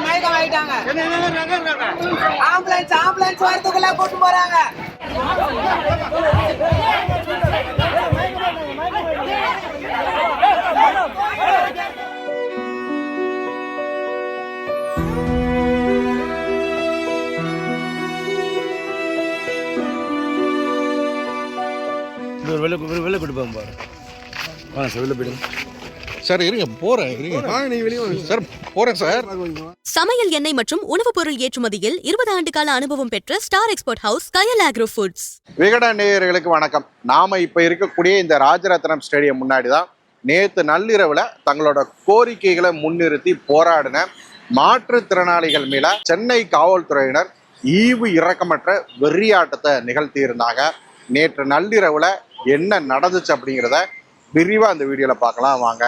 மயக்கம் ஆயிட்டாங்க. ஆம்புலன்ஸ் வரதுக்குள்ள கூட்டு போறாங்க. வெளில கூட்டு போகும் பாரு. சார் வெளில போயிடுங்க சார். இருங்க போறேன், இருங்க சார், போறேன் சார். சமையல் எண்ணெய் மற்றும் உணவுப் பொருள் ஏற்றுமதியில் 20 ஆண்டு கால அனுபவம் பெற்ற ஸ்டார் எக்ஸ்போர்ட் ஹவுஸ் கயல் ஆக்ரோ ஃபுட்ஸ். விகடன் நேயர்களுக்கு வணக்கம். நாம இப்ப இருக்கக்கூடிய இந்த ராஜரத்னம் ஸ்டேடியம் முன்னாடி தான் நேற்று நள்ளிரவுல தங்களோட கோரிக்கைகளை முன்னிறுத்தி போராடின மாற்றுத்திறனாளிகள் மேல சென்னை காவல்துறையினர் ஈவு இரக்கமற்ற வெறியாட்டத்தை நிகழ்த்தி இருந்தாங்க. நேற்று நள்ளிரவுல என்ன நடந்துச்சு அப்படிங்கிறத விரிவா இந்த வீடியோல பார்க்கலாம் வாங்க.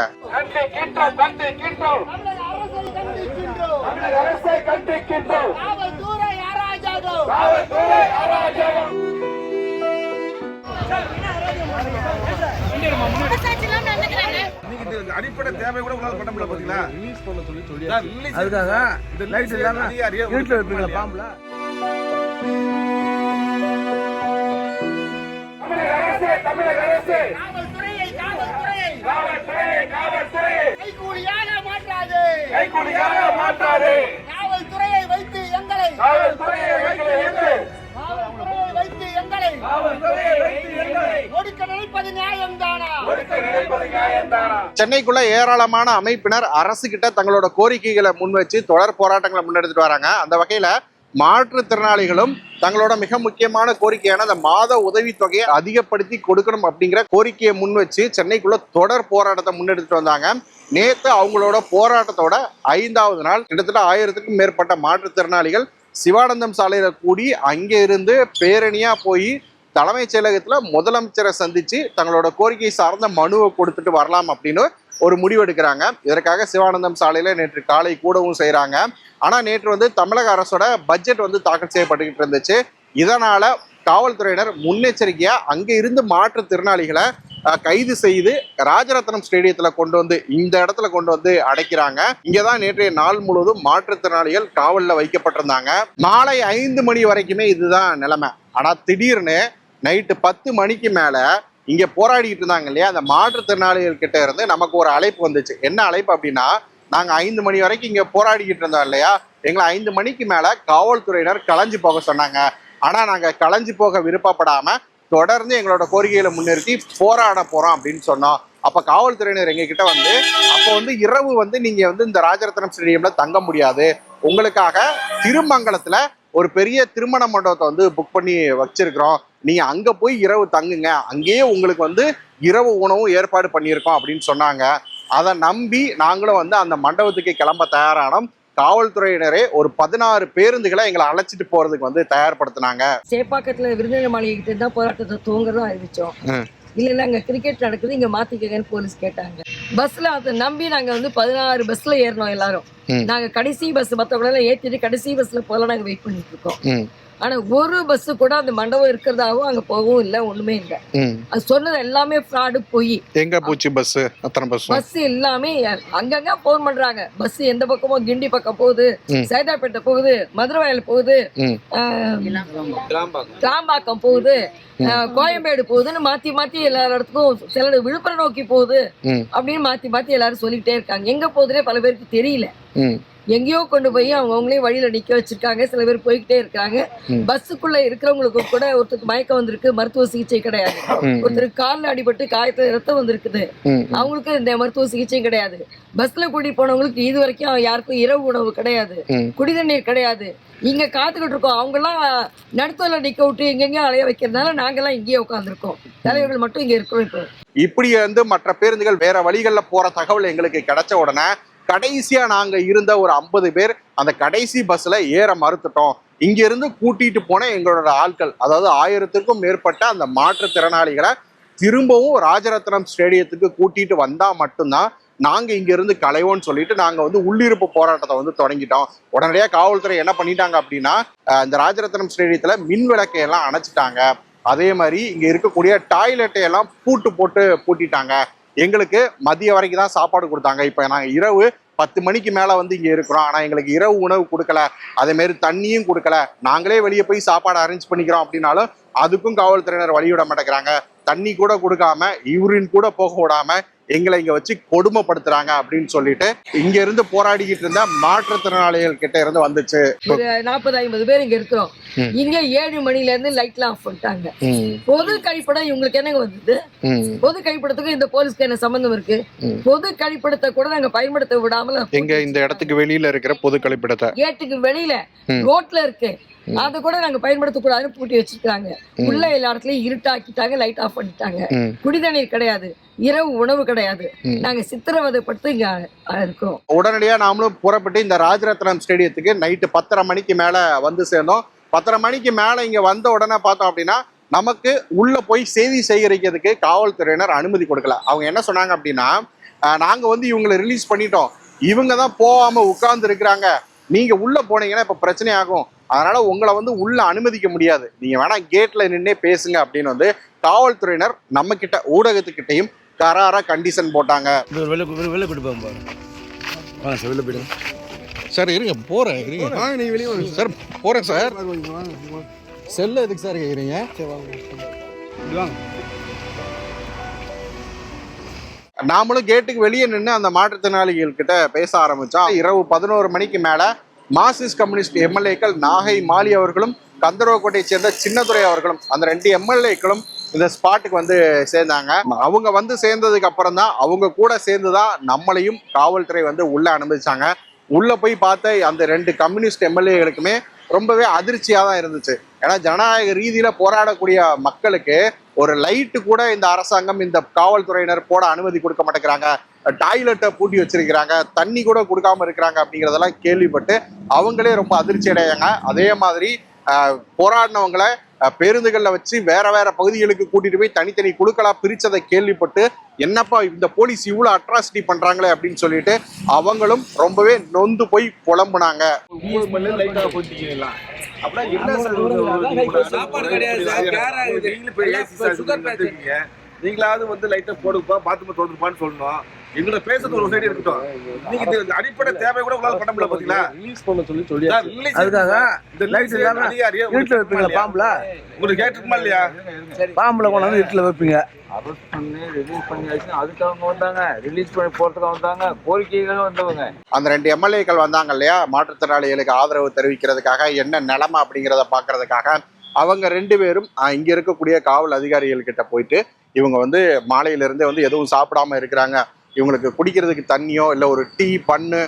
அடிப்படை தேவை கூட உங்களால பண்ண முடியல பாத்தீங்களா? ரிலீஸ் பண்ண சொல்லி அதுக்காக இந்த லைட் இல்லாம வீட்ல வைப்பீங்களா பாம்புல? தமிழக அரசு கைகூலியாக மாற்றாது. காவல்துறையை வைத்து எங்களை ஒடுக்க நினைப்பது நியாயம்தானா? சென்னைக்குள்ள ஏராளமான அமைப்பினர் அரசு கிட்ட தங்களோட கோரிக்கைகளை முன்வச்சு தொடர் போராட்டங்களை முன்னெடுத்துட்டு வராங்க. அந்த வகையில மாற்றுத்திறனாளிகளும் தங்களோட மிக முக்கியமான கோரிக்கையான அந்த மாத உதவித்தொகையை அதிகப்படுத்தி கொடுக்கணும் அப்படிங்கிற கோரிக்கையை முன் வச்சு சென்னைக்குள்ள தொடர் போராட்டத்தை முன்னெடுத்துட்டு வந்தாங்க. நேற்று அவங்களோட போராட்டத்தோட 5வது நாள் கிட்டத்தட்ட 1000க்கும் மேற்பட்ட மாற்றுத்திறனாளிகள் சிவானந்தம் சாலையில கூடி அங்கே இருந்து பேரணியா போய் தலைமைச் செயலகத்துல முதலமைச்சரை சந்திச்சு தங்களோட கோரிக்கை சார்ந்த மனுவை கொடுத்துட்டு வரலாம் அப்படின்னு ஒரு முடிவு எடுக்கிறாங்க. இதற்காக சிவானந்தம் சாலையில நேற்று காலை கூடவும் செய்யறாங்க. ஆனா நேற்று தமிழக அரசோட பட்ஜெட் தாக்கல் செய்யப்பட்டுக்கிட்டு இருந்துச்சு. இதனால காவல்துறையினர் முன்னெச்சரிக்கையா அங்க இருந்து மாற்றுத்திறனாளிகளை கைது செய்து ராஜரத்னம் ஸ்டேடியத்துல இந்த இடத்துல கொண்டு வந்து அடைக்கிறாங்க. இங்கதான் நேற்றைய நாள் முழுவதும் மாற்றுத்திறனாளிகள் காவல்ல வைக்கப்பட்டிருந்தாங்க. மாலை 5 மணி வரைக்குமே இதுதான் நிலைமை. ஆனா திடீர்னு நைட்டு 10 மணிக்கு மேல இங்க போராடிட்டு இருந்தாங்க இல்லையா, அந்த மாற்றுத்திறனாளிகள் கிட்ட இருந்து நமக்கு ஒரு அழைப்பு வந்துச்சு. என்ன அழைப்பு அப்படின்னா, நாங்க 5 மணி வரைக்கும் இங்க போராடிக்கிட்டு இருந்தோம் இல்லையா, எங்களை 5 மணிக்கு மேல காவல்துறையினர் கலைஞ்சு போக சொன்னாங்க. ஆனா நாங்க கலைஞ்சு போக விருப்பப்படாம தொடர்ந்து எங்களோட கோரிக்கைகளை முன்னிறுத்தி போராட போறோம் அப்படின்னு சொன்னோம். அப்ப காவல்துறையினர் எங்க கிட்ட அப்போ இரவு நீங்க இந்த ராஜரத்னம் ஸ்டேடியம்ல தங்க முடியாது, உங்களுக்காக திருமங்கலத்துல ஒரு பெரிய திருமண மண்டபத்தை புக் பண்ணி வச்சிருக்கிறோம், நீங்க அங்க போய் இரவு தங்குங்க, அங்கேயே உங்களுக்கு இரவு உணவும் ஏற்பாடு பண்ணியிருக்கோம் அப்படின்னு சொன்னாங்க. அதை நம்பி நாங்களும் அந்த மண்டபத்துக்கு கிளம்ப தயாரானோம். காவல்துறையினரே ஒரு 16 பேருந்துகளை எங்களை அழைச்சிட்டு போறதுக்கு தயார்படுத்தினாங்க. சேப்பாக்கத்துல விருந்தினர் மாளிகை கிட்ட தான் போராட்டத்தை துவங்குறதா அறிவிச்சோம். இல்ல அங்க கிரிக்கெட் நடக்குது, இங்க மாத்திக்கங்கன்னு போலீஸ் கேட்டாங்க. பஸ்ல அதை நம்பி நாங்க 16 பஸ்ல ஏறணும் எல்லாரும். நாங்க கடைசி பஸ் மத்தவங்கள ஏத்திட்டு கடைசி பஸ்ல போல நாங்க வெயிட் பண்ணிட்டு இருக்கோம். ஆனா ஒரு பஸ் கூட அந்த மண்டபம் இருக்கிறதாவும் அங்க போகவும் இல்ல, ஒண்ணுமே இல்ல. அது சொன்னது எல்லாமே ஃப்ராடு, போய் எங்க போச்சு பஸ்? அத்தனை பஸ் எல்லாமே அங்கங்க போன் பண்றாங்க. பஸ் எந்த பக்கமும் கிண்டி பக்கம் போகுது, சைதாப்பேட்டை போகுது, மதுரவாயல் போகுது, கிளாம்பாக்கம் போகுது, கோயம்பேடு போகுதுன்னு மாத்தி மாத்தி எல்லா இடத்துக்கும், சில விழுப்புரம் நோக்கி போகுது அப்படின்னு மாத்தி மாத்தி எல்லாரும் சொல்லிக்கிட்டே இருக்காங்க. எங்க போகுதுன்னே பல பேருக்கு தெரியல. எங்கேயோ கொண்டு போய் அவங்களே வழியில நிக்க வச்சிருக்காங்க. சில பேர் போய்கிட்டே இருக்காங்க. பஸ்ஸுக்குள்ள இருக்கிறவங்களுக்கு கூட ஒருத்தருக்கு மயக்கம் வந்திருக்கு, மருத்துவ சிகிச்சை கிடையாது. ஒருத்தருக்கு காலில் அடிபட்டு காயத்துல ரத்தம் வந்திருக்குது, அவங்களுக்கு இந்த மருத்துவ சிகிச்சை கிடையாது. பஸ்ல கூட்டிட்டு போனவங்களுக்கு இது வரைக்கும் யாருக்கும் இரவு உணவு கிடையாது, குடிதண்ணீர் கிடையாது. இங்க காத்துக்கிட்டு இருக்கோம். அவங்க எல்லாம் நடுத்தல நிக்க விட்டு எங்கெங்க அலைய வைக்கிறதுனால நாங்கெல்லாம் இங்கேயே உட்காந்துருக்கோம். தலைவர்கள் மட்டும் இங்க இருக்கிறோம். இப்படி மற்ற பேருந்துகள் வேற வழிகள்ல போற தகவல் எங்களுக்கு கிடைச்ச உடனே கடைசியா நாங்க இருந்த ஒரு 50 பேர் அந்த கடைசி பஸ்ல ஏற மறுத்துட்டோம். இங்க இருந்து கூட்டிட்டு போன எங்களோட ஆட்கள், அதாவது 1000க்கும் மேற்பட்ட அந்த மாற்றுத்திறனாளிகளை திரும்பவும் ராஜரத்னம் ஸ்டேடியத்துக்கு கூட்டிட்டு வந்தா மட்டும்தான் நாங்க இங்க இருந்து கலைவோன்னு சொல்லிட்டு நாங்க உள்ளிருப்பு போராட்டத்தை தொடங்கிட்டோம். உடனடியாக காவல்துறை என்ன பண்ணிட்டாங்க அப்படின்னா, இந்த ராஜரத்னம் ஸ்டேடியத்துல மின் விளக்கை எல்லாம் அணைச்சிட்டாங்க. அதே மாதிரி இங்க இருக்கக்கூடிய டாய்லெட்டை எல்லாம் பூட்டிட்டாங்க. எங்களுக்கு மதிய வரைக்கும் தான் சாப்பாடு கொடுத்தாங்க. இப்ப நாங்க இரவு 10 மணிக்கு மேல வந்து இங்க இருக்கிறோம், ஆனா எங்களுக்கு இரவு உணவு கொடுக்கல, அதே மாதிரி தண்ணியும் கொடுக்கல, நாங்களே வெளியே போய் சாப்பாடு அரேஞ்ச் பண்ணிக்கிறோம் அப்படின்னாலும் அதுக்கும் காவல்துறையினர் வழிவிட மாட்டேங்கிறாங்க. தண்ணி கூட கொடுக்காம, யூரின் கூட போக விடாம எங்களை இங்க வச்சு கொடுமைப்படுத்துறாங்க அப்படின்னு சொல்லிட்டு இங்க இருந்து போராடிக்கிட்டு இருந்த மாற்றுத்திறனாளிகள் கிட்ட இருந்து வந்துச்சு. ஒரு 40-50 பேர் இங்க இருக்கிறோம். இங்க 7 மணில இருந்து லைட்லாம் ஆஃப் பண்ணிட்டாங்க. பொது கழிப்பிடம் இவங்களுக்கு என்னங்க வந்தது? பொது கழிப்பிடத்துக்கு இந்த போலீஸ்க்கு என்ன சம்பந்தம் இருக்கு? பொது கழிப்பிடத்தை கூட நாங்க பயன்படுத்த விடாமல எங்க இந்த இடத்துக்கு வெளியில இருக்கிற பொது கழிப்பிடத்தை கேட்டுக்கு வெளியில ரோட்ல இருக்கு, அதை கூட நாங்க பயன்படுத்த கூடாதுன்னு பூட்டி வச்சிருக்காங்க. உள்ள எல்லா இடத்துலயும் இருட்டாக்கிட்டாங்க, லைட் ஆஃப் பண்ணிட்டாங்க. குடிதண்ணீர் கிடையாது, இரவு உணவு கிடையாது. நாங்க சித்திரவதைப்பட்டு இங்க இருக்கோம். உடனடியா நாமளும் புறப்பட்டு இந்த ராஜரத்னம் ஸ்டேடியத்துக்கு நைட்டு 10:30 மணிக்கு மேல வந்து சேர்ந்தோம். 10:30 மணிக்கு மேல இங்க வந்த உடனே பார்த்தோம் அப்படின்னா நமக்கு உள்ள போய் செய்தி சேகரிக்கிறதுக்கு காவல்துறையினர் அனுமதி கொடுக்கல. அவங்க என்ன சொன்னாங்க அப்படின்னா, நாங்க வந்து இவங்களை ரிலீஸ் பண்ணிட்டோம், இவங்க தான் போகாம உட்கார்ந்து இருக்கிறாங்க, நீங்க உள்ள போனீங்கன்னா இப்ப பிரச்சனை ஆகும், அதனால உங்களை வந்து உள்ள அனுமதிக்க முடியாது, நீங்க வேணா கேட்ல நின்னே பேசுங்க அப்படின்னு வந்து காவல்துறையினர் நம்ம கிட்ட ஊடகத்துக்கிட்டையும் கராரா கண்டிஷன் போட்டாங்க. சார் இருங்க, போறேன் சார், போறேன் சார். செல்ல எதுக்கு சார் கேக்குறீங்க? நாமளும் கேட்டுக்கு வெளியே நின்று அந்த மாற்றுத்திறனாளிகள் கிட்ட பேச ஆரம்பிச்சோம். இரவு 11 மணிக்கு மேல மார்க்சிஸ்ட் கம்யூனிஸ்ட் எம்எல்ஏக்கள் நாகை மாலி அவர்களும் கந்தரவக்கோட்டையை சேர்ந்த சின்னதுரை அவர்களும், அந்த 2 எம்எல்ஏக்களும் இந்த ஸ்பாட்டுக்கு வந்து சேர்ந்தாங்க. அவங்க வந்து சேர்ந்ததுக்கு அப்புறம் தான், அவங்க கூட சேர்ந்துதான் நம்மளையும் காவல்துறை வந்து உள்ள அனுமதிச்சாங்க. உள்ள போய் பார்த்த அந்த 2 கம்யூனிஸ்ட் எம்எல்ஏகளுக்குமே ரொம்பவே அதிர்ச்சியா தான் இருந்துச்சு. ஏன்னா ஜனநாயக ரீதியில போராடக்கூடிய மக்களுக்கு ஒரு லைட்டு கூட இந்த அரசாங்கம், இந்த காவல்துறையினர் போட அனுமதி கொடுக்க மாட்டேங்கிறாங்க, டாய்லெட்டை பூட்டி வச்சிருக்கிறாங்க, தண்ணி கூட கொடுக்காம இருக்கிறாங்க அப்படிங்கிறதெல்லாம் கேள்விப்பட்டு அவங்களே ரொம்ப அதிர்ச்சி அடையாங்க. அதே மாதிரி போராடினவங்களை பேருந்துகளில் வச்சு வேற வேற பகுதிகளுக்கு கூட்டிட்டு போய் தனித்தனி குழுக்களா பிரிச்சதை கேள்விப்பட்டு, என்னப்பா இந்த போலீஸ் இவ்வளவு அட்ராசிட்டி பண்றாங்களே அப்படின்னு சொல்லிட்டு அவங்களும் ரொம்பவே நொந்து போய் புலம்புனாங்க. நீங்களாவது வந்து லைட்டா போடுப்பா, பாத்ரூம் தொடர்ந்துப்பான்னு சொல்லணும். எங்களை பேசுறது ஒரு சைடு இருக்கட்டும், நீங்க இந்த அடிப்படை தேவை கூட உங்களால பண்ண முடியல. பாத்தீங்களா, ரிலீஸ் பண்ண சொல்லி அதுக்காக இந்த லைட் இல்லாம வீட்டுல வைப்பீங்க பாம்புல, உங்களுக்கு கேட்டுக்குமா இல்லையா? பாம்புல கொண்டாந்து வீட்டுல வைப்பீங்க. அரெஸ்ட் பண்ணி ரிலீஸ் பண்ணியாச்சு, அதுக்காக வந்தாங்க, ரிலீஸ் பண்ணி போறதுக்காக வந்தாங்க, கோரிக்கைகளும் வந்தவங்க. அந்த 2 எம்எல்ஏக்கள் வந்தாங்க இல்லையா, மாற்றுத்திறனாளிகளுக்கு ஆதரவு தெரிவிக்கிறதுக்காக, என்ன நிலைமை அப்படிங்கிறத பாக்குறதுக்காக. அவங்க 2 பேரும் இங்க இருக்கக்கூடிய காவல் அதிகாரிகள் கிட்ட போயிட்டு, இவங்க வந்து மாலையிலிருந்தே வந்து எதுவும் சாப்பிடாம இருக்கிறாங்க, இவங்களுக்கு குடிக்கிறதுக்கு தண்ணியோ இல்லை ஒரு டீ பண்ணு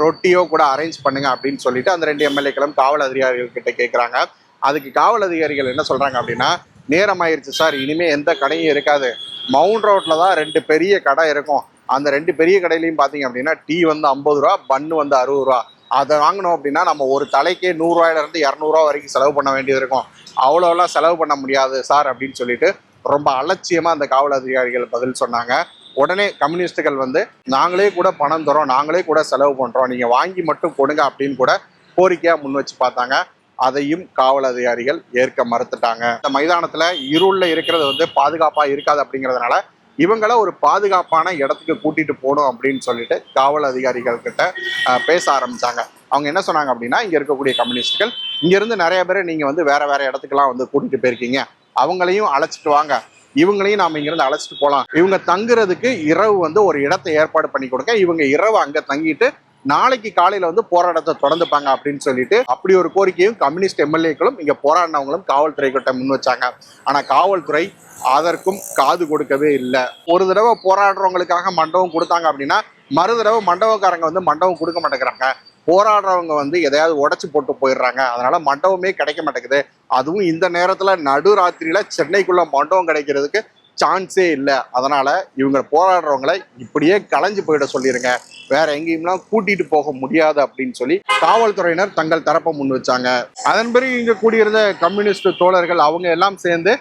ரொட்டியோ கூட அரேஞ்ச் பண்ணுங்க அப்படின்னு சொல்லிட்டு அந்த 2 எம்எல்ஏக்களும் காவல் அதிகாரிகள் கிட்ட கேட்குறாங்க. அதுக்கு காவல் அதிகாரிகள் என்ன சொல்றாங்க அப்படின்னா, நேரம் ஆயிடுச்சு சார், இனிமே எந்த கடையும் இருக்காது, மவுண்ட் ரோட்ல தான் 2 பெரிய கடை இருக்கும், அந்த 2 பெரிய கடையிலையும் பார்த்தீங்க அப்படின்னா டீ வந்து 50 ரூபா, பன்னு வந்து 60 ரூபா, அதை வாங்கணும் அப்படின்னா நம்ம ஒரு தலைக்கே 100 ரூபாயிலிருந்து 200 ரூபா வரைக்கும் செலவு பண்ண வேண்டியது இருக்கும், அவ்வளோலாம் செலவு பண்ண முடியாது சார் அப்படின்னு சொல்லிட்டு ரொம்ப அலட்சியமா அந்த காவல் அதிகாரிகள் பதில் சொன்னாங்க. உடனே கம்யூனிஸ்டுகள் வந்து, நாங்களே கூட பணம் தரோம், நாங்களே கூட செலவு பண்றோம், நீங்க வாங்கி மட்டும் கொடுங்க அப்படின்னு கூட கோரிக்கையா முன் வச்சு பார்த்தாங்க. அதையும் காவல் அதிகாரிகள் ஏற்க மறுத்துட்டாங்க. இந்த மைதானத்துல இருள்ல இருக்கிறது வந்து பாதுகாப்பா இருக்காது அப்படிங்கிறதுனால இவங்கள ஒரு பாதுகாப்பான இடத்துக்கு கூட்டிட்டு போகணும் அப்படின்னு சொல்லிட்டு காவல் அதிகாரிகள் கிட்ட பேச ஆரம்பிச்சாங்க. அவங்க என்ன சொன்னாங்க அப்படின்னா, இங்க இருக்கக்கூடிய கம்யூனிஸ்டுகள், இங்க இருந்து நிறைய பேரை நீங்க வந்து வேற வேற இடத்துக்கெல்லாம் வந்து கூட்டிட்டு போயிருக்கீங்க, அவங்களையும் அழைச்சிட்டு வாங்க, இவங்களையும் நாம இங்கிருந்து அழைச்சிட்டு போகலாம், இவங்க தங்குறதுக்கு இரவு வந்து ஒரு இடத்தை ஏற்பாடு பண்ணி கொடுங்க, இவங்க இரவு அங்க தங்கிட்டு நாளைக்கு காலையில வந்து போராட்டத்தை தொடர்ந்துப்பாங்க அப்படின்னு சொல்லிட்டு அப்படி ஒரு கோரிக்கையும் கம்யூனிஸ்ட் எம்எல்ஏக்களும் இங்க போராடினவங்களும் காவல்துறை கிட்ட முன் வச்சாங்க. ஆனா காவல்துறை அதற்கும் காது கொடுக்கவே இல்லை. ஒரு தடவை போராடுறவங்களுக்காக மண்டபம் கொடுத்தாங்க அப்படின்னா மறு தடவை மண்டபக்காரங்க வந்து மண்டபம் கொடுக்க மாட்டேங்கிறாங்க, போராடுறவங்க வந்து எதையாவது உடைச்சு போட்டு போயிடுறாங்க, அதனால மண்டபமே கிடைக்க மாட்டேங்குது. அதுவும் இந்த நேரத்துல நடுராத்திரியில சென்னைக்குள்ள மண்டபம் கிடைக்கிறதுக்கு சான்ஸே இல்லை. அதனால இவங்க போராடுறவங்களை இப்படியே கலைஞ்சு போயிட சொல்லிருங்க, வேற எங்கேயும்லாம் கூட்டிட்டு போக முடியாது அப்படின்னு சொல்லி காவல்துறையினர் தங்கள் தரப்பை முன் வச்சாங்க. அதன் பிறகு இங்க கூடியிருந்த கம்யூனிஸ்ட் தோழர்கள் அவங்க எல்லாம் சேர்ந்து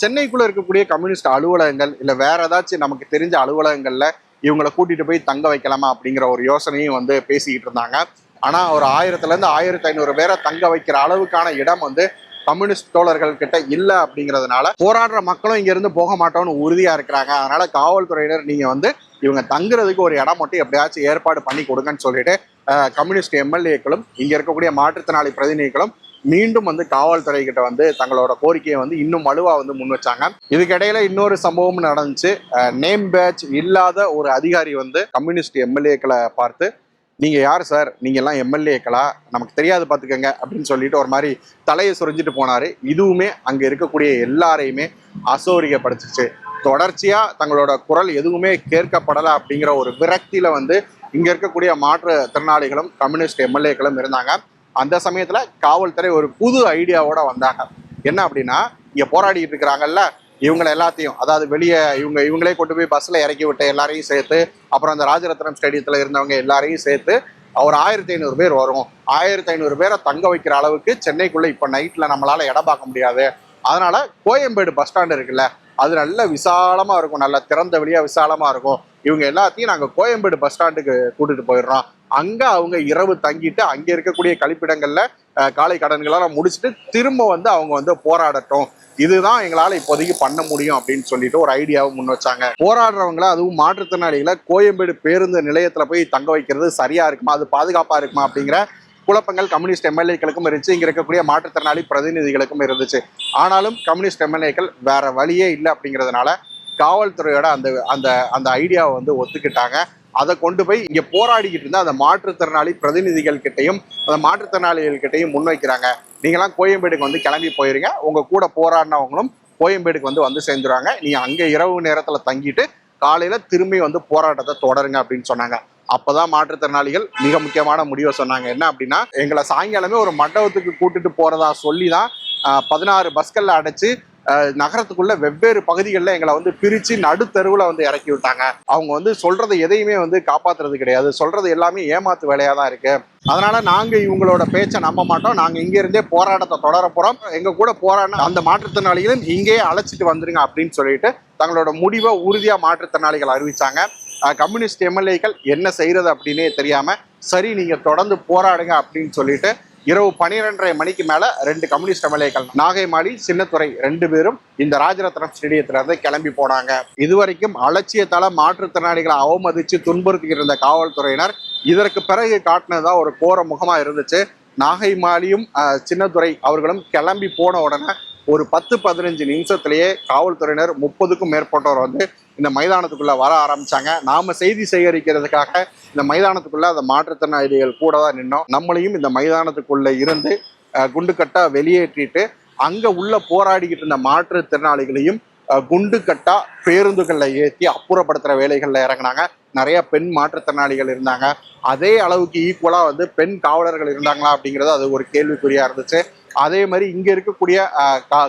சென்னைக்குள்ள இருக்கக்கூடிய கம்யூனிஸ்ட் அலுவலகங்கள் இல்லை வேற ஏதாச்சும் நமக்கு தெரிஞ்ச அலுவலகங்கள்ல இவங்களை கூட்டிட்டு போய் தங்க வைக்கலாமா அப்படிங்கிற ஒரு யோசனையும் வந்து பேசிக்கிட்டு இருந்தாங்க. ஆனா ஒரு 1000-லேருந்து 1500 பேரை தங்க வைக்கிற அளவுக்கான இடம் வந்து கம்யூனிஸ்ட் தோழர்கள் கிட்ட இல்லை அப்படிங்கிறதுனால போராடுற மக்களும் இங்க இருந்து போக மாட்டோம்னு உறுதியா இருக்கிறாங்க. அதனால காவல்துறையினர் நீங்க வந்து இவங்க தங்குறதுக்கு ஒரு இடம் மட்டும் எப்படியாச்சும் ஏற்பாடு பண்ணி கொடுங்கன்னு சொல்லிட்டு கம்யூனிஸ்ட் எம்எல்ஏக்களும் இங்க இருக்கக்கூடிய மாற்றுத்திறனாளி பிரதிநிதிகளும் மீண்டும் வந்து காவல்துறை கிட்ட வந்து தங்களோட கோரிக்கையை வந்து இன்னும் வலுவா வந்து முன் வச்சாங்க. இதுக்கிடையில இன்னொரு சம்பவம் நடந்துச்சு. நேம் பேட்ச் இல்லாத ஒரு அதிகாரி வந்து கம்யூனிஸ்ட் எம்எல்ஏக்களை பார்த்து, நீங்க யார் சார், நீங்க எல்லாம் எம்எல்ஏக்களா, நமக்கு தெரியாது பாத்துக்கங்க அப்படின்னு சொல்லிட்டு ஒரு மாதிரி தலையை சுரிஞ்சிட்டு போனாரு. இதுவுமே அங்க இருக்கக்கூடிய எல்லாரையுமே அசௌகரியப்படுத்துச்சு. தொடர்ச்சியா தங்களோட குரல் எதுவுமே கேட்கப்படலை அப்படிங்கிற ஒரு விரக்தியில வந்து இங்க இருக்கக்கூடிய மாற்றுத்திறனாளிகளும் கம்யூனிஸ்ட் எம்எல்ஏக்களும் இருந்தாங்க. அந்த சமயத்துல காவல்துறை ஒரு புது ஐடியாவோட வந்தாங்க. என்ன அப்படின்னா, இங்க போராடிட்டு இருக்கிறாங்கல்ல இவங்களை எல்லாத்தையும், அதாவது வெளியே இவங்களே கொண்டு போய் பஸ்ல இறக்கி விட்ட எல்லாரையும் சேர்த்து, அப்புறம் அந்த ராஜரத்னம் ஸ்டேடியத்துல இருந்தவங்க எல்லாரையும் சேர்த்து ஒரு 1500 பேர் வரும். 1500 பேரை தங்க வைக்கிற அளவுக்கு சென்னைக்குள்ள இப்ப நைட்ல நம்மளால இடம் பார்க்க முடியாது. அதனால கோயம்பேடு பஸ் ஸ்டாண்ட் இருக்குல்ல, அது நல்ல விசாலமா இருக்கும், நல்ல திறந்த வெளியா விசாலமா இருக்கும். இவங்க எல்லாத்தையும் நாங்க கோயம்பேடு பஸ் ஸ்டாண்டுக்கு கூட்டிட்டு போயிடுறோம். அங்க அவங்க இரவு தங்கிட்டு அங்க இருக்கக்கூடிய கழிப்பிடங்கள்ல காலை கடன்களெல்லாம் முடிச்சுட்டு திரும்ப வந்து அவங்க வந்து போராடட்டும். இதுதான் எங்களால இப்போதைக்கு பண்ண முடியும் அப்படின்னு சொல்லிட்டு ஒரு ஐடியாவை முன் வச்சாங்க. போராடுறவங்கள, அதுவும் மாற்றுத்திறனாளிகளை கோயம்பேடு பேருந்து நிலையத்துல போய் தங்க வைக்கிறது சரியா இருக்குமா, அது பாதுகாப்பா இருக்குமா அப்படிங்கிற குழப்பங்கள் கம்யூனிஸ்ட் எம்எல்ஏக்களுக்கும் இருந்துச்சு, இங்க இருக்கக்கூடிய மாற்றுத்திறனாளி பிரதிநிதிகளுக்கும் இருந்துச்சு. ஆனாலும் கம்யூனிஸ்ட் எம்எல்ஏக்கள் வேற வழியே இல்லை அப்படிங்கிறதுனால காவல்துறையோட அந்த அந்த அந்த ஐடியாவை வந்து ஒத்துக்கிட்டாங்க. அதை கொண்டு போய் இங்க போராடிக்கிட்டு இருந்த அந்த மாற்றுத்திறனாளி பிரதிநிதிகள் கிட்டையும் அந்த மாற்றுத்திறனாளிகள் கிட்டையும் முன்வைக்கிறாங்க. நீங்களாம் கோயம்பேடுக்கு வந்து கிளம்பி போயிருங்க, உங்க கூட போராடினவங்களும் கோயம்பேடுக்கு வந்து சேர்ந்துருவாங்க, நீங்க அங்க இரவு நேரத்துல தங்கிட்டு காலையில திரும்பி வந்து போராட்டத்தை தொடருங்க அப்படின்னு சொன்னாங்க. அப்பதான் மாற்றுத்திறனாளிகள் மிக முக்கியமான முடிவை சொன்னாங்க. என்ன அப்படின்னா, எங்களை சாயங்காலமே ஒரு மண்டபத்துக்கு கூட்டிட்டு போறதா சொல்லிதான் 16 பஸ்கள்ல அடைச்சு நகரத்துக்குள்ள வெவ்வேறு பகுதிகளில் எங்களை வந்து பிரிச்சு நடுத்தருவுல வந்து இறக்கி விட்டாங்க. அவங்க வந்து சொல்றது எதையுமே வந்து காப்பாத்துறது கிடையாது, சொல்றது எல்லாமே ஏமாத்து வேலையா தான் இருக்கு. அதனால நாங்க இவங்களோட பேச்சை நம்ப மாட்டோம், நாங்க இங்க இருந்தே போராட்டத்தை தொடர போறோம், எங்க கூட போராடின அந்த மாற்றுத்திறனாளிகளும் இங்கே அழைச்சிட்டு வந்துருங்க அப்படின்னு சொல்லிட்டு தங்களோட முடிவை உறுதியா மாற்றுத்திறனாளிகள் அறிவிச்சாங்க. கம்யூனிஸ்ட் எம்எல்ஏக்கள் என்ன செய்யறது அப்படின்னே தெரியாம, சரி நீங்க தொடர்ந்து போராடுங்க அப்படின்னு சொல்லிட்டு இரவு 12:30 மணிக்கு மேல 2 கம்யூனிஸ்ட் எம்எல்ஏக்கள் நாகை மாலி, சின்னத்துறை 2 பேரும் இந்த ராஜரத்னம் ஸ்டேடியத்துல இருந்து கிளம்பி போனாங்க. இதுவரைக்கும் அலட்சியத்தால மாற்றுத்திறனாளிகளை அவமதிச்சு துன்புறுத்திக்கிட்டு இருந்த காவல்துறையினர் இதற்கு பிறகு காட்டினதுதான் ஒரு கோர முகமா இருந்துச்சு. நாகை மாலியும் சின்னத்துறை அவர்களும் கிளம்பி போன உடனே ஒரு 10-15 நிமிஷத்திலேயே காவல்துறையினர் 30க்கும் மேற்பட்டோர் வந்து இந்த மைதானத்துக்குள்ள வர ஆரம்பிச்சாங்க. நாம செய்தி சேகரிக்கிறதுக்காக இந்த மைதானத்துக்குள்ள அந்த மாற்றுத்திறனாளிகள் கூட தான் நின்னோம். நம்மளையும் இந்த மைதானத்துக்குள்ள இருந்து குண்டுக்கட்டா வெளியேற்றிட்டு அங்க உள்ள போராடிக்கிட்டு இருந்த மாற்றுத்திறனாளிகளையும் குண்டுக்கட்டா பேருந்துகள்ல ஏற்றி அப்புறப்படுத்துற வேலைகள்ல இறங்கினாங்க. நிறைய பெண் மாற்றுத்திறனாளிகள் இருந்தாங்க. அதே அளவுக்கு ஈக்குவலா வந்து பெண் காவலர்கள் இருந்தாங்களா அப்படிங்கிறது அது ஒரு கேள்விக்குறியா இருந்துச்சு. அதே மாதிரி இங்க இருக்கக்கூடிய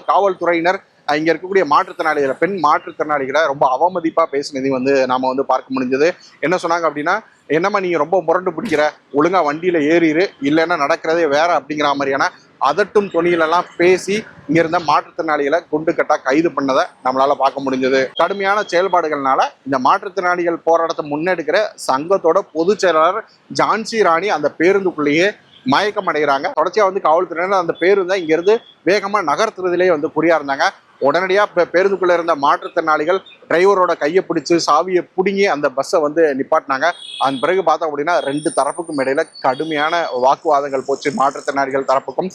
காவல்துறையினர் இங்க இருக்கக்கூடிய மாற்றுத்திறனாளிகளை, பெண் மாற்றுத்திறனாளிகளை ரொம்ப அவமதிப்பா பேசினதை வந்து நாம வந்து பார்க்க முடிஞ்சது. என்ன சொன்னாங்க அப்படின்னா, என்னம்மா நீங்க ரொம்ப முரண்டு பிடிக்கிற, ஒழுங்கா வண்டியில ஏறிடு, இல்லைன்னா நடக்கிறதே வேற அப்படிங்கிற மாதிரியான அதட்டும் தொனியிலெல்லாம் பேசி இங்க இருந்த மாற்றுத்திறனாளிகளை குண்டுக்கட்டா கைது பண்ணதை நம்மளால பார்க்க முடிஞ்சது. கடுமையான செயல்பாடுகள்னால இந்த மாற்றுத்திறனாளிகள் போராட்டத்தை முன்னெடுக்கிற சங்கத்தோட பொதுச் செயலாளர் ஜான்சி ராணி அந்த பேருந்துக்குள்ளேயே மயக்கம் அடைகிறாங்க. தொடர்ச்சியா வந்து காவல்துறையினர் அந்த பேருந்தை இங்க இருந்து வேகமா நகர்த்துறதுலேயே வந்து குறியா இருந்தாங்க. உடனடியா பேருந்துக்குள்ள இருந்த மாற்றுத்திறனாளிகள் டிரைவரோட கையை பிடிச்சு சாவியை பிடுங்கி அந்த பஸ்ஸை வந்து நிப்பாட்டினாங்க. அதன் பிறகு பார்த்தோம் அப்படின்னா 2 தரப்புக்கும் இடையில கடுமையான வாக்குவாதங்கள் போச்சு. மாற்றுத்திறனாளிகள் தரப்புக்கும்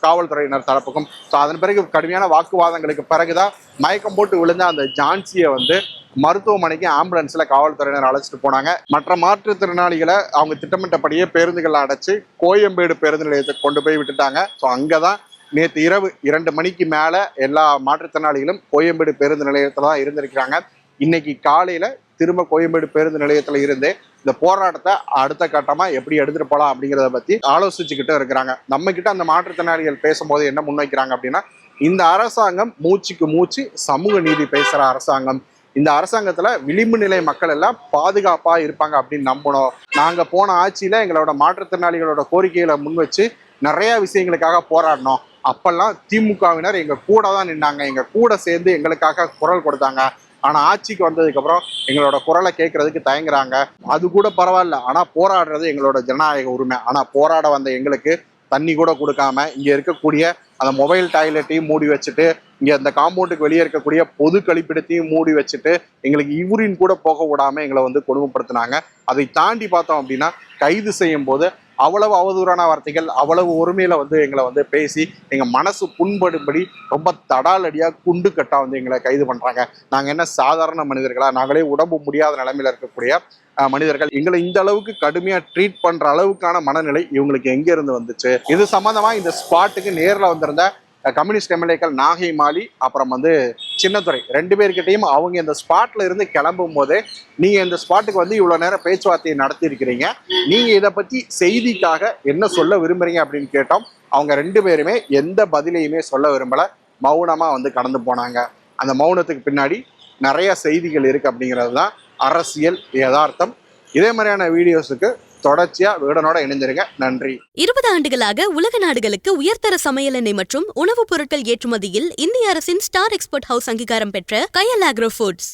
காவல்துறையினர் தரப்புக்கும். ஸோ அதன் பிறகு கடுமையான வாக்குவாதங்களுக்கு பிறகுதான் மயக்கம் போட்டு விழுந்த அந்த ஜான்சியை வந்து மருத்துவமனைக்கு ஆம்புலன்ஸ்ல காவல்துறையினர் அழைச்சிட்டு போனாங்க. மற்ற மாற்றுத்திறனாளிகளை அவங்க திட்டமிட்டபடியே பேருந்துகளை அடைச்சு கோயம்பேடு பேருந்து நிலையத்துக்கு கொண்டு போய் விட்டுட்டாங்க. ஸோ அங்கதான் நேற்று இரவு 2 மணிக்கு மேல எல்லா மாற்றுத்திறனாளிகளும் கோயம்பேடு பேருந்து நிலையத்துல தான் இருந்திருக்கிறாங்க. இன்னைக்கு காலையில திரும்ப கோயம்பேடு பேருந்து நிலையத்துல இருந்து இந்த போராட்டத்தை அடுத்த கட்டமா எப்படி எடுத்துட்டு போலாம் அப்படிங்கிறத பத்தி ஆலோசிச்சுக்கிட்டு இருக்கிறாங்க. நம்ம கிட்ட அந்த மாற்றுத்திறனாளிகள் பேசும்போது என்ன முன்வைக்கிறாங்க அப்படின்னா, இந்த அரசாங்கம் மூச்சுக்கு மூச்சு சமூக நீதி பேசுற அரசாங்கம், இந்த அரசாங்கத்துல விளிம்பு நிலை மக்கள் எல்லாம் பாதுகாப்பா இருப்பாங்க அப்படின்னு நம்பணும். நாங்க போன ஆட்சியில எங்களோட மாற்றுத்திறனாளிகளோட கோரிக்கைகளை முன் வச்சு நிறைய விஷயங்களுக்காக போராடினோம். அப்பெல்லாம் திமுகவினர் எங்க கூட தான் நின்னாங்க, எங்க கூட சேர்ந்து எங்களுக்காக குரல் கொடுத்தாங்க. ஆனா ஆட்சிக்கு வந்ததுக்கு அப்புறம் எங்களோட குரலை கேட்கறதுக்கு தயங்குறாங்க. அது கூட பரவாயில்ல, ஆனா போராடுறது எங்களோட ஜனநாயக உரிமை. ஆனா போராட வந்த எங்களுக்கு தண்ணி கூட கொடுக்காம இங்க இருக்கக்கூடிய அந்த மொபைல் டாய்லெட்டையும் மூடி வச்சுட்டு இங்க அந்த காம்பவுண்டுக்கு வெளியே இருக்கக்கூடிய பொது கழிப்பிடத்தையும் மூடி வச்சுட்டு எங்களுக்கு யூரின் கூட போக விடாம எங்களை வந்து கொடுமைப்படுத்தினாங்க. அதை தாண்டி பார்த்தோம் அப்படின்னா கைது செய்யும் போது அவ்வளவு அவதூறான வார்த்தைகள், அவ்வளவு ஒருமையில வந்து எங்களை வந்து பேசி எங்க மனசு புண்படும்படி ரொம்ப தடாலடியா குண்டு கட்டா வந்து எங்களை கைது பண்றாங்க. நாங்க என்ன சாதாரண மனிதர்களா? நாங்களே உடம்பு முடியாத நிலைமையில இருக்கக்கூடிய மனிதர்கள். எங்களை இந்த அளவுக்கு கடுமையா ட்ரீட் பண்ற அளவுக்கான மனநிலை இவங்களுக்கு எங்க இருந்து வந்துச்சு? இது சம்பந்தமா இந்த ஸ்பாட்டுக்கு நேர்ல வந்திருந்த கம்யூனிஸ்ட் எம்எல்ஏக்கள் நாகை மாலி அப்புறம் வந்து சின்னத்துறை 2 பேர்கிட்டையும் அவங்க இந்த ஸ்பாட்ல இருந்து கிளம்பும் போதே நீங்க இந்த ஸ்பாட்டுக்கு வந்து இவ்வளவு நேரம் பேச்சுவார்த்தையை நடத்தி இருக்கிறீங்க, நீங்க இதை பத்தி செய்திக்காக என்ன சொல்ல விரும்புறீங்க அப்படின்னு கேட்டோம். அவங்க 2 பேருமே எந்த பதிலையுமே சொல்ல விரும்பல, மௌனமா வந்து கடந்து போனாங்க. அந்த மௌனத்துக்கு பின்னாடி நிறைய செய்திகள் இருக்கு அப்படிங்கிறது தான் அரசியல் யதார்த்தம். இதே மாதிரியான வீடியோஸுக்கு தொடர்ச்சியா வீடனோட இணைஞ்சிருங்க. நன்றி. 20 ஆண்டுகளாக உலக நாடுகளுக்கு உயர்தர சமையல் எண்ணெய் மற்றும் உணவுப் பொருட்கள் ஏற்றுமதியில் இந்திய அரசின் ஸ்டார் எக்ஸ்போர்ட் ஹவுஸ் அங்கீகாரம் பெற்ற கயல் ஆக்ரோ ஃபுட்ஸ்.